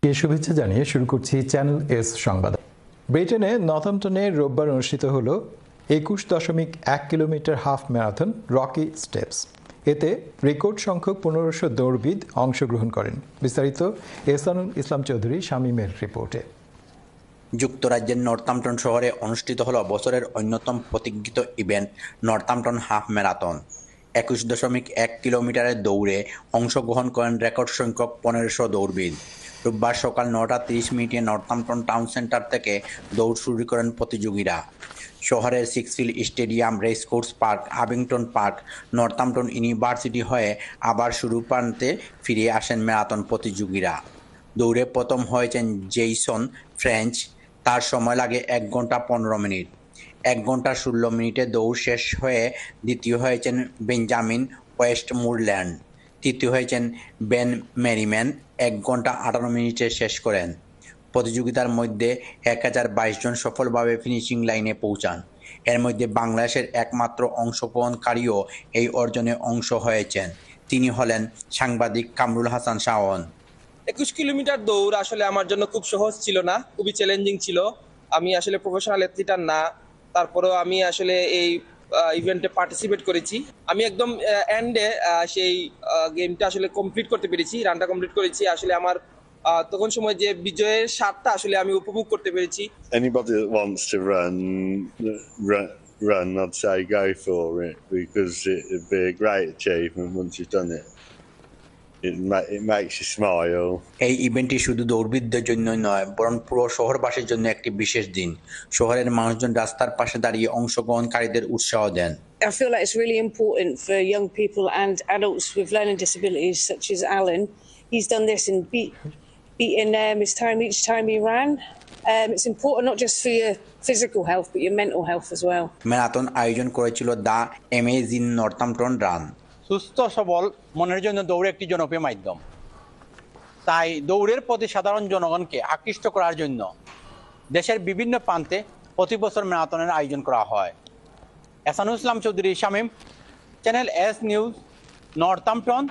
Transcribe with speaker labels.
Speaker 1: সবাইকে শুভেচ্ছা জানিয়ে শুরু করছি চ্যানেল এস সংবাদ। ব্রিটেনে নর্থাম্পটনে রোববার অনুষ্ঠিত হল 21.1 kilometre half marathon Rocky steps. এতে রেকর্ড সংখ্যক 1500 দৌড়বিদ অংশগ্রহণ করেন। বিস্তারিত এহসানুল ইসলাম চৌধুরী শামীমের রিপোর্টে।
Speaker 2: যুক্তরাজ্যের নর্থাম্পটন শহরে অনুষ্ঠিত হল বছরের অন্যতম প্রতীক্ষিত ইভেন্ট নর্থাম্পটন হাফ ম্যারাথন। 21.1 কিলোমিটারের দৌড়ে অংশগ্রহণ করেন রেকর্ড সংখ্যক 1500 দৌড়বিদ। রোববার সকাল 9:30 নর্থাম্পটন টাউন সেন্টার থেকে দৌড় শুরু করেন প্রতিযোগীরা। শহরের Sixfields stadium, racecourse park, Abington park, Northampton university হয়ে আবার শুরু প্রান্তে ফিরে আসেন ম্যারাথন প্রতিযোগীরা। দৌড়ে প্রথম হয়েছেন জেইসন ফ্রেঞ্চ। তার সময় লাগে 1 ঘন্টা 15 মিনিট। 1 ঘন্টা 16 মিনিটে দৌড় শেষ হয়ে দ্বিতীয় হয়েছেন বেঞ্জামিন ওয়েস্টমোরল্যান্ড। তৃতীয় হয়েছেন বেন মেরিম্যান, 1 ঘন্টা 18 মিনিটে শেষ করেন। প্রতিযোগিতার মধ্যে 1022 জন সফলভাবে ফিনিশিং লাইনে পৌঁছান। এর মধ্যে বাংলাদেশের একমাত্র অংশগ্রহণকারীও এই অর্জনে অংশ হয়েছেন। তিনি হলেন সাংবাদিক কামরুল হাসান শাওন।
Speaker 3: 21 কিলোমিটার দৌড় আসলে আমার জন্য খুব সহজ ছিল না, খুবই চ্যালেঞ্জিং ছিল। আমি আসলে প্রফেশনাল অ্যাথলিটার না, তারপরেও আমি আসলে এই ইভেন্টে পার্টিসিপেট করেছি। আমি একদম এন্ডে সেই গেমটা আসলে কমপ্লিট করতে পেরেছি, রানটা কমপ্লিট করেছি। আসলে আমার তখন সময় যে বিজয়ের স্বাদটা আসলে আমি উপভোগ করতে পেরেছি।
Speaker 4: Anybody that wants to run, I'd say go for it, because it'd be a great achievement once you've done it. It makes you smile.
Speaker 2: এই ইভেন্টটি শুধু দৌড়বিদদের জন্য নয়, বরং পুরো শহরবাসীর জন্য একটি বিশেষ দিন। শহরের মানুষজন রাস্তার পাশে দাঁড়িয়ে অংশগ্রহণকারীদের উৎসাহ দেন।
Speaker 5: I feel like it's really important for young people and adults with learning disabilities, such as Alan. He's done this and beating his time each time he ran. It's important not just for your physical health, but your mental health as well.
Speaker 2: Marathon আয়োজন করেছিল the amazing Northampton run.
Speaker 6: সুস্থ সবল মনের জন্য দৌড় একটি জনপ্রিয় মাধ্যম। তাই দৌড়ের প্রতি সাধারণ জনগণকে আকৃষ্ট করার জন্য দেশের বিভিন্ন প্রান্তে প্রতি বছর ম্যারাথনের আয়োজন করা হয়। Ehsanul Islam Chowdhury Shamim, channel S news, Northampton.